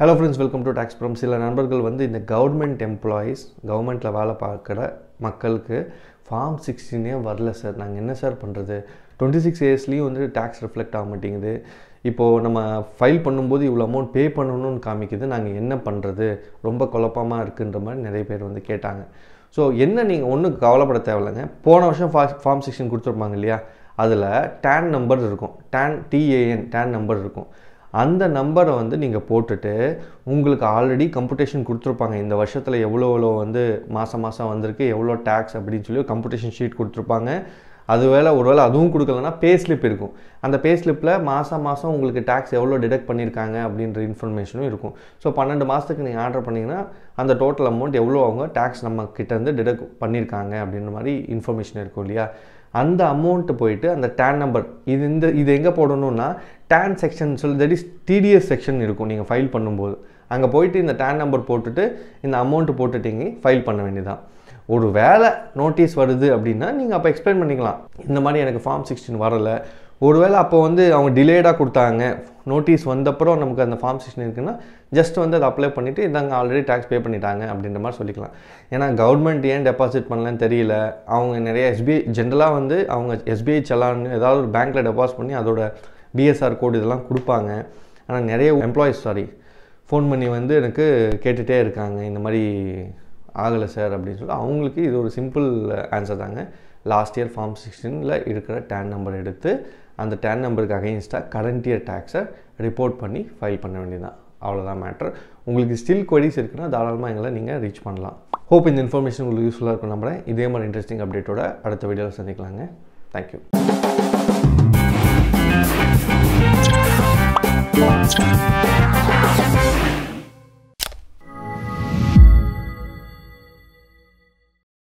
Hello friends, welcome to Tax Prom. சில நண்பர்கள் வந்து இந்த கவர்மெண்ட் எம்ப்ளாயீஸ் கவர்மெண்ட்டில் வேலை பார்க்குற மக்களுக்கு ஃபார்ம் 16 வரல சார், நாங்கள் என்ன சார் பண்ணுறது, 26 இயர்ஸ்லேயும் வந்து டேக்ஸ் ரிஃப்ளெக்ட் ஆக மாட்டேங்குது, இப்போது நம்ம ஃபைல் பண்ணும்போது இவ்வளோ அமௌண்ட் பே பண்ணணும்னு காமிக்குது, நாங்கள் என்ன பண்ணுறது, ரொம்ப குழப்பமாக இருக்குன்ற மாதிரி நிறைய பேர் வந்து கேட்டாங்க. ஸோ என்ன, நீங்கள் ஒன்றும் கவலைப்பட தேவையில்லைங்க. போன வருஷம் ஃபார்ம் 16 கொடுத்துருப்பாங்க இல்லையா, அதில் டேன் நம்பர் இருக்கும், டேன் நம்பர் இருக்கும். அந்த நம்பரை வந்து நீங்கள் போட்டுட்டு உங்களுக்கு ஆல்ரெடி கம்ப்யூட்டேஷன் கொடுத்துருப்பாங்க, இந்த வருஷத்தில் எவ்வளோ வந்து மாதம் வந்திருக்கு, எவ்வளோ டேக்ஸ் அப்படின்னு சொல்லி ஒரு கம்ப்யூட்டேஷன் ஷீட் கொடுத்துருப்பாங்க. ஒருவேளை அதுவும் கொடுக்கலன்னா பே ஸ்லிப் இருக்கும். அந்த பே ஸ்லிப்பில் மாதம் உங்களுக்கு டேக்ஸ் எவ்வளோ டிடக்ட் பண்ணியிருக்காங்க அப்படின்ற இன்ஃபர்மேஷனும் இருக்கும். ஸோ 12 மாதத்துக்கு நீங்கள் ஆர்டர் பண்ணிங்கன்னா அந்த டோட்டல் அமௌண்ட் எவ்வளோ அவங்க டேக்ஸ் நம்ம கிட்டேருந்து டிடக்ட் பண்ணியிருக்காங்க அப்படின்ற மாதிரி இன்ஃபர்மேஷன் இருக்கும் இல்லையா. அந்த அமௌண்ட்டு போயிட்டு அந்த டேன் நம்பர் இது எங்கே போடணும்னா டேன் செக்ஷன் சொல்லி, தட் இஸ் டிடிஎஸ் செக்ஷன் இருக்கும். நீங்கள் ஃபைல் பண்ணும்போது அங்கே போயிட்டு இந்த டேன் நம்பர் போட்டுட்டு இந்த அமௌண்ட்டு போட்டுட்டிங்க, ஃபைல் பண்ண வேண்டியதான். ஒரு வேளை நோட்டீஸ் வருது அப்படின்னா நீங்கள் அப்போ எக்ஸ்பிளைன் பண்ணிக்கலாம், இந்த மாதிரி எனக்கு ஃபார்ம் 16 வரலை, ஒருவேளை அப்போ வந்து அவங்க டிலேடாக கொடுத்தாங்க, நோட்டீஸ் வந்தப்பறம் நமக்கு அந்த ஃபார்ம் 16 இருக்குன்னா ஜஸ்ட் வந்து அதை அப்ளை பண்ணிவிட்டு இதாங்க ஆல்ரெடி டேக்ஸ் பே பண்ணிட்டாங்க அப்படின்ற மாதிரி சொல்லிக்கலாம். ஏன்னா கவர்மெண்ட் ஏன் டெபாசிட் பண்ணலன்னு தெரியல. அவங்க நிறைய எஸ்பிஐ ஜென்ரலாக வந்து அவங்க எஸ்பிஐ செலான்னு ஏதாவது ஒரு பேங்க்கில் டெபாசிட் பண்ணி அதோட பிஎஸ்ஆர் கோடு இதெல்லாம் கொடுப்பாங்க. ஆனால் நிறைய எம்ப்ளாயீஸ் ஃபோன் பண்ணி வந்து எனக்கு கேட்டுகிட்டே இருக்காங்க, இந்த மாதிரி ஆகலை சார் அப்படின்னு சொல்லி. அவங்களுக்கு இது ஒரு சிம்பிள் ஆன்சர் தாங்க. லாஸ்ட் இயர் ஃபார்ம் 16 இருக்கிற டேன் நம்பர் எடுத்து அந்த டேன் நம்பருக்கு அகைன்ஸ்டாக கரண்ட் இயர் டேக்ஸை ரிப்போர்ட் பண்ணி ஃபைல் பண்ண வேண்டியதான். அவ்வளோதான் மேட்ரு. உங்களுக்கு ஸ்டில் குவரிஸ் இருக்குன்னா தாராளமாக எங்களை நீங்கள் ரீச் பண்ணலாம். ஹோப் இந்த இன்ஃபர்மேஷன் உங்களுக்கு யூஸ்ஃபுல்லாக இருக்கும் நம்புறேன். இதே மாதிரி இன்ட்ரெஸ்டிங் அப்டேட்டோட அடுத்த வீடியோவில் சந்திக்கலாங்க. தேங்க்யூ.